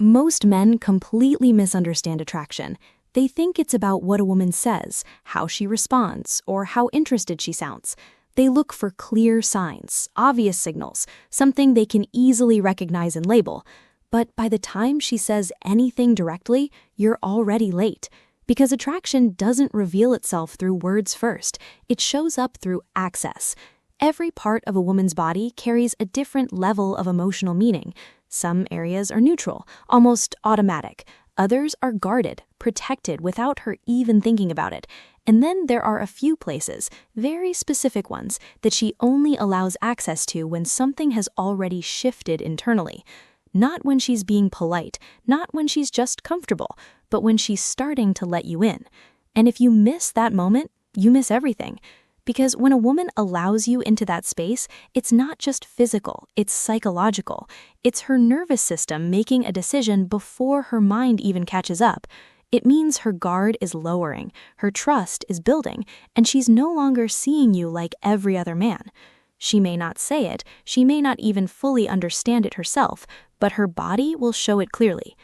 Most men completely misunderstand attraction. They think it's about what a woman says, how she responds, or how interested she sounds. They look for clear signs, obvious signals, something they can easily recognize and label. But by the time she says anything directly, you're already late. Because attraction doesn't reveal itself through words first. It shows up through access. Every part of a woman's body carries a different level of emotional meaning. Some areas are neutral, almost automatic. Others are guarded, protected without her even thinking about it. And then there are a few places, very specific ones, that she only allows access to when something has already shifted internally. Not when she's being polite, not when she's just comfortable, but when she's starting to let you in. And if you miss that moment, you miss everything. Because when a woman allows you into that space, it's not just physical, it's psychological. It's her nervous system making a decision before her mind even catches up. It means her guard is lowering, her trust is building, and she's no longer seeing you like every other man. She may not say it, she may not even fully understand it herself, but her body will show it clearly.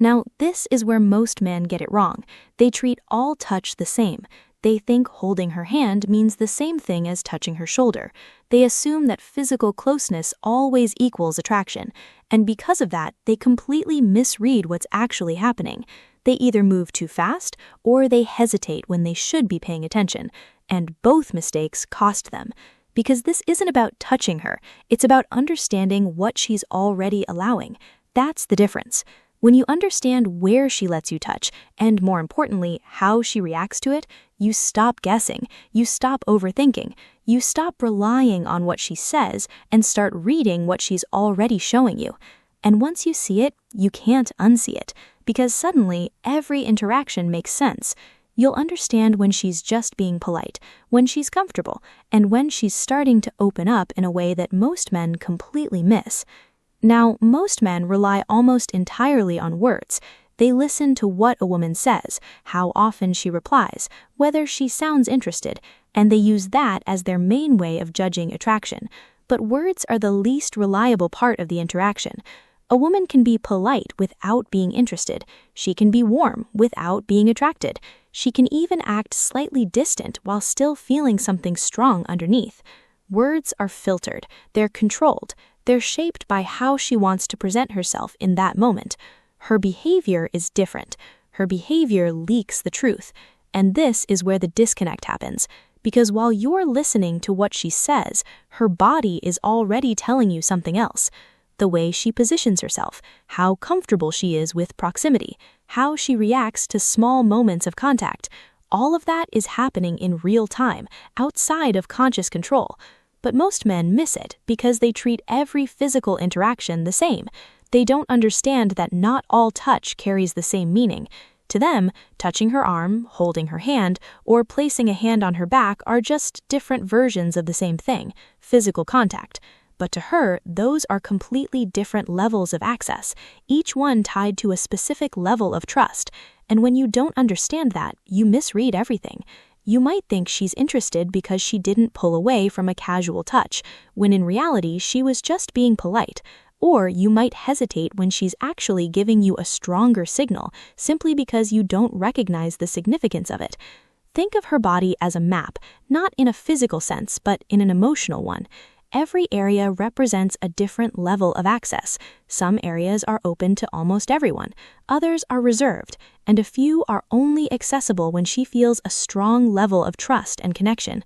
Now, this is where most men get it wrong. They treat all touch the same. They think holding her hand means the same thing as touching her shoulder. They assume that physical closeness always equals attraction, and because of that, they completely misread what's actually happening. They either move too fast, or they hesitate when they should be paying attention, and both mistakes cost them. Because this isn't about touching her, it's about understanding what she's already allowing. That's the difference. When you understand where she lets you touch, and more importantly, how she reacts to it, you stop guessing, you stop overthinking, you stop relying on what she says, and start reading what she's already showing you. And once you see it, you can't unsee it, because suddenly every interaction makes sense. You'll understand when she's just being polite, when she's comfortable, and when she's starting to open up in a way that most men completely miss. Now, most men rely almost entirely on words. They listen to what a woman says, how often she replies, whether she sounds interested, and they use that as their main way of judging attraction. But words are the least reliable part of the interaction. A woman can be polite without being interested. She can be warm without being attracted. She can even act slightly distant while still feeling something strong underneath. Words are filtered. They're controlled. They're shaped by how she wants to present herself in that moment. Her behavior is different. Her behavior leaks the truth. And this is where the disconnect happens. Because while you're listening to what she says, her body is already telling you something else. The way she positions herself, how comfortable she is with proximity, how she reacts to small moments of contact. All of that is happening in real time, outside of conscious control. But most men miss it because they treat every physical interaction the same. They don't understand that not all touch carries the same meaning. To them, touching her arm, holding her hand, or placing a hand on her back are just different versions of the same thing, physical contact. But to her, those are completely different levels of access, each one tied to a specific level of trust. And when you don't understand that, you misread everything. You might think she's interested because she didn't pull away from a casual touch, when in reality she was just being polite. Or you might hesitate when she's actually giving you a stronger signal, simply because you don't recognize the significance of it. Think of her body as a map, not in a physical sense, but in an emotional one. Every area represents a different level of access. Some areas are open to almost everyone, others are reserved, and a few are only accessible when she feels a strong level of trust and connection.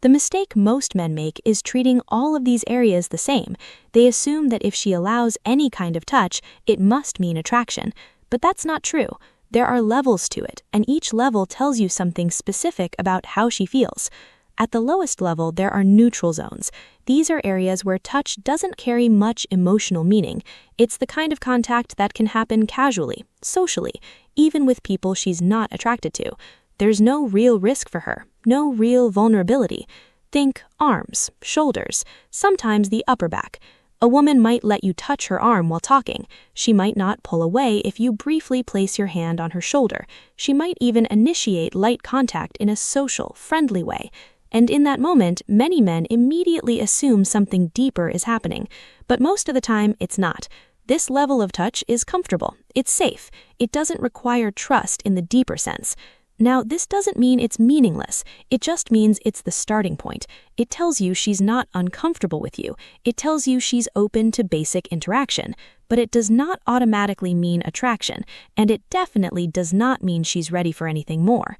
The mistake most men make is treating all of these areas the same. They assume that if she allows any kind of touch, it must mean attraction. But that's not true. There are levels to it, and each level tells you something specific about how she feels. At the lowest level, there are neutral zones. These are areas where touch doesn't carry much emotional meaning. It's the kind of contact that can happen casually, socially, even with people she's not attracted to. There's no real risk for her, no real vulnerability. Think arms, shoulders, sometimes the upper back. A woman might let you touch her arm while talking. She might not pull away if you briefly place your hand on her shoulder. She might even initiate light contact in a social, friendly way. And in that moment, many men immediately assume something deeper is happening. But most of the time, it's not. This level of touch is comfortable, it's safe, it doesn't require trust in the deeper sense. Now, this doesn't mean it's meaningless, it just means it's the starting point. It tells you she's not uncomfortable with you, it tells you she's open to basic interaction, but it does not automatically mean attraction, and it definitely does not mean she's ready for anything more.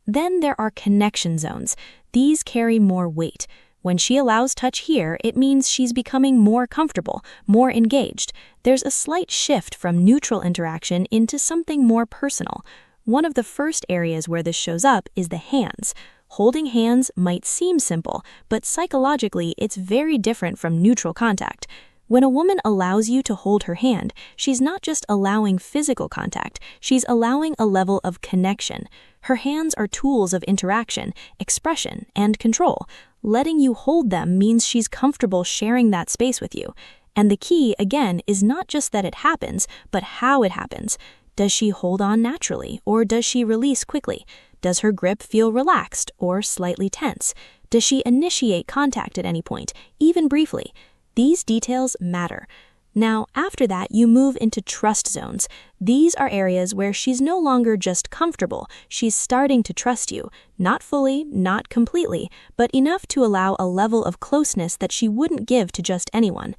Then there are connection zones. These carry more weight. When she allows touch here, it means she's becoming more comfortable, more engaged. There's a slight shift from neutral interaction into something more personal. One of the first areas where this shows up is the hands. Holding hands might seem simple, but psychologically it's very different from neutral contact. When a woman allows you to hold her hand, she's not just allowing physical contact, she's allowing a level of connection. Her hands are tools of interaction, expression, and control. Letting you hold them means she's comfortable sharing that space with you. And the key, again, is not just that it happens, but how it happens. Does she hold on naturally, or does she release quickly? Does her grip feel relaxed or slightly tense? Does she initiate contact at any point, even briefly? These details matter. Now, after that, you move into trust zones. These are areas where she's no longer just comfortable, she's starting to trust you. Not fully, not completely, but enough to allow a level of closeness that she wouldn't give to just anyone.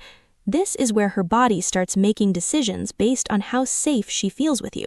This is where her body starts making decisions based on how safe she feels with you.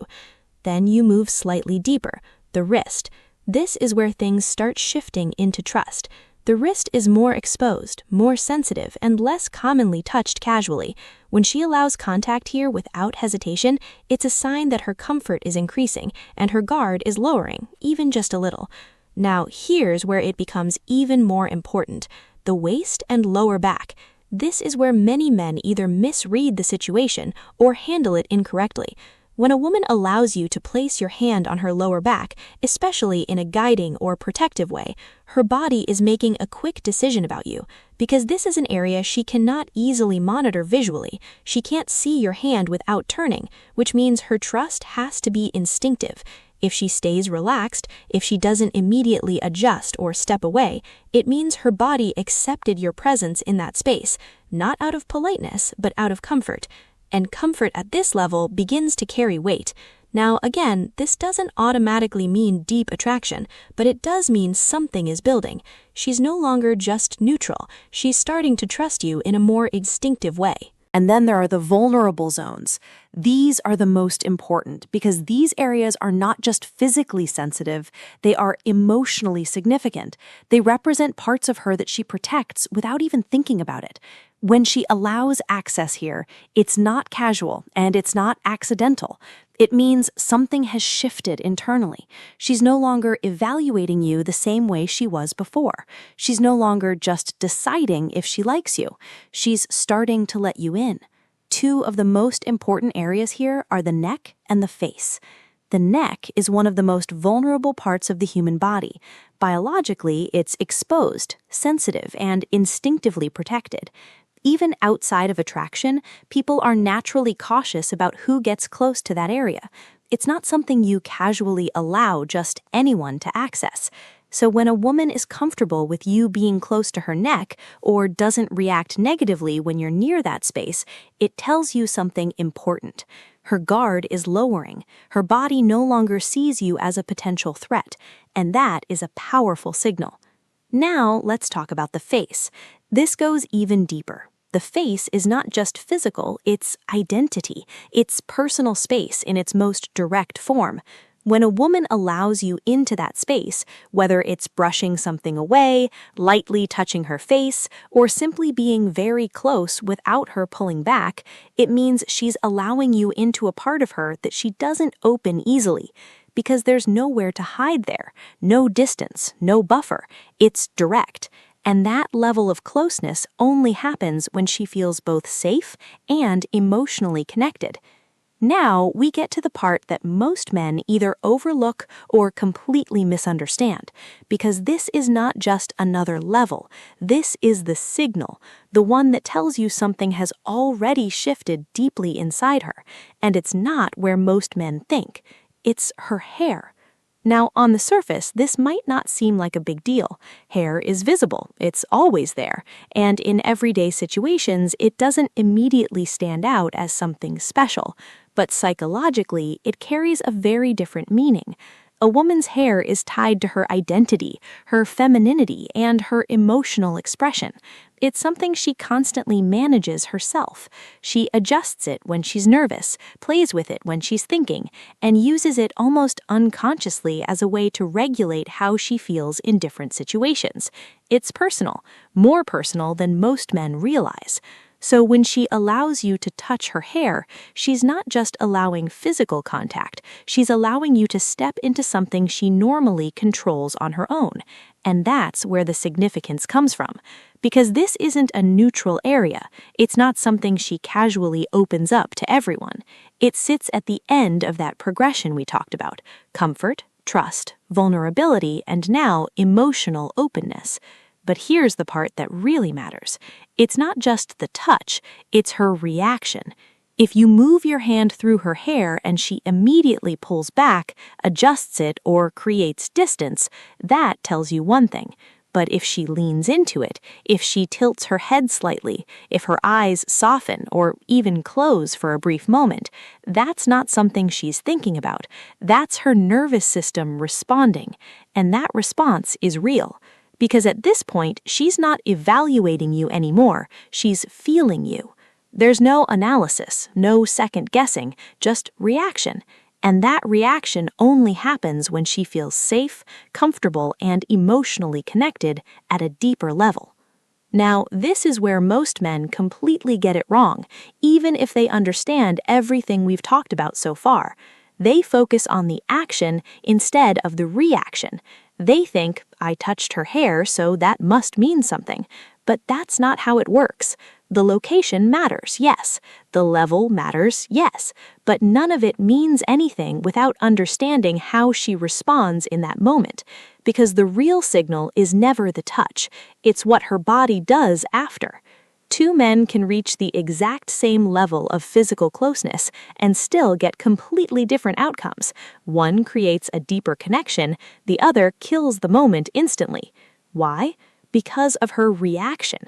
Then you move slightly deeper, the wrist. This is where things start shifting into trust. The wrist is more exposed, more sensitive, and less commonly touched casually. When she allows contact here without hesitation, it's a sign that her comfort is increasing and her guard is lowering, even just a little. Now, here's where it becomes even more important: the waist and lower back. This is where many men either misread the situation or handle it incorrectly. When a woman allows you to place your hand on her lower back, especially in a guiding or protective way, her body is making a quick decision about you. Because this is an area she cannot easily monitor visually, she can't see your hand without turning, which means her trust has to be instinctive. If she stays relaxed, if she doesn't immediately adjust or step away, it means her body accepted your presence in that space, not out of politeness, but out of comfort. And comfort at this level begins to carry weight. Now, again, this doesn't automatically mean deep attraction, but it does mean something is building. She's no longer just neutral, she's starting to trust you in a more instinctive way. And then there are the vulnerable zones. These are the most important because these areas are not just physically sensitive, they are emotionally significant. They represent parts of her that she protects without even thinking about it. When she allows access here, it's not casual and it's not accidental. It means something has shifted internally. She's no longer evaluating you the same way she was before. She's no longer just deciding if she likes you. She's starting to let you in. Two of the most important areas here are the neck and the face. The neck is one of the most vulnerable parts of the human body. Biologically, it's exposed, sensitive, and instinctively protected. Even outside of attraction, people are naturally cautious about who gets close to that area. It's not something you casually allow just anyone to access. So when a woman is comfortable with you being close to her neck or doesn't react negatively when you're near that space, it tells you something important. Her guard is lowering. Her body no longer sees you as a potential threat, and that is a powerful signal. Now let's talk about the face. This goes even deeper. The face is not just physical, it's identity. It's personal space in its most direct form. When a woman allows you into that space, whether it's brushing something away, lightly touching her face, or simply being very close without her pulling back, it means she's allowing you into a part of her that she doesn't open easily. Because there's nowhere to hide there, no distance, no buffer. It's direct. And that level of closeness only happens when she feels both safe and emotionally connected. Now we get to the part that most men either overlook or completely misunderstand, because this is not just another level. This is the signal, the one that tells you something has already shifted deeply inside her, and it's not where most men think. It's her hair. Now, on the surface, this might not seem like a big deal. Hair is visible, it's always there, and in everyday situations, it doesn't immediately stand out as something special. But psychologically, it carries a very different meaning. A woman's hair is tied to her identity, her femininity, and her emotional expression. It's something she constantly manages herself. She adjusts it when she's nervous, plays with it when she's thinking, and uses it almost unconsciously as a way to regulate how she feels in different situations. It's personal, more personal than most men realize. So when she allows you to touch her hair, she's not just allowing physical contact, she's allowing you to step into something she normally controls on her own. And that's where the significance comes from. Because this isn't a neutral area, it's not something she casually opens up to everyone. It sits at the end of that progression we talked about: comfort, trust, vulnerability, and now emotional openness. But here's the part that really matters. It's not just the touch, it's her reaction. If you move your hand through her hair and she immediately pulls back, adjusts it, or creates distance, that tells you one thing. But if she leans into it, if she tilts her head slightly, if her eyes soften or even close for a brief moment, that's not something she's thinking about. That's her nervous system responding. And that response is real. Because at this point, she's not evaluating you anymore, she's feeling you. There's no analysis, no second guessing, just reaction. And that reaction only happens when she feels safe, comfortable, and emotionally connected at a deeper level. Now, this is where most men completely get it wrong, even if they understand everything we've talked about so far. They focus on the action instead of the reaction. They think, I touched her hair, so that must mean something. But that's not how it works. The location matters, yes. The level matters, yes. But none of it means anything without understanding how she responds in that moment. Because the real signal is never the touch. It's what her body does after. Two men can reach the exact same level of physical closeness and still get completely different outcomes. One creates a deeper connection, the other kills the moment instantly. Why? Because of her reaction.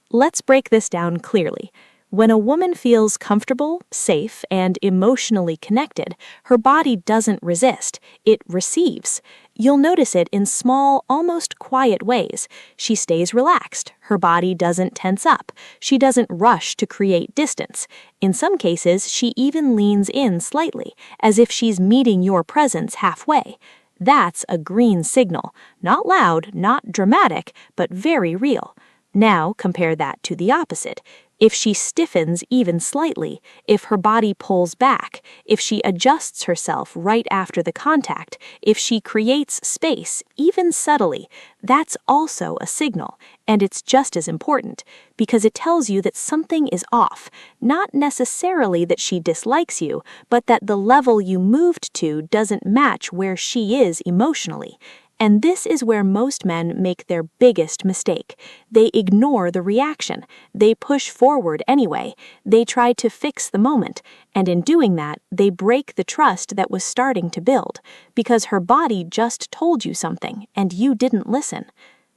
Let's break this down clearly. When a woman feels comfortable, safe, and emotionally connected, her body doesn't resist, it receives. You'll notice it in small, almost quiet ways. She stays relaxed, her body doesn't tense up, she doesn't rush to create distance. In some cases, she even leans in slightly, as if she's meeting your presence halfway. That's a green signal, not loud, not dramatic, but very real. Now compare that to the opposite. If she stiffens even slightly, if her body pulls back, if she adjusts herself right after the contact, if she creates space, even subtly, that's also a signal, and it's just as important, because it tells you that something is off, not necessarily that she dislikes you, but that the level you moved to doesn't match where she is emotionally. And this is where most men make their biggest mistake. They ignore the reaction. They push forward anyway. They try to fix the moment. And in doing that, they break the trust that was starting to build, because her body just told you something, and you didn't listen.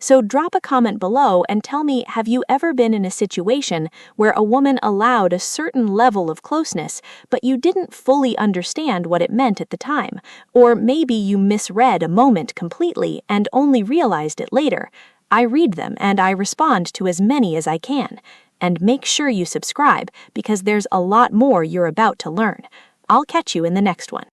So drop a comment below and tell me, have you ever been in a situation where a woman allowed a certain level of closeness, but you didn't fully understand what it meant at the time? Or maybe you misread a moment completely and only realized it later. I read them and I respond to as many as I can. And make sure you subscribe, because there's a lot more you're about to learn. I'll catch you in the next one.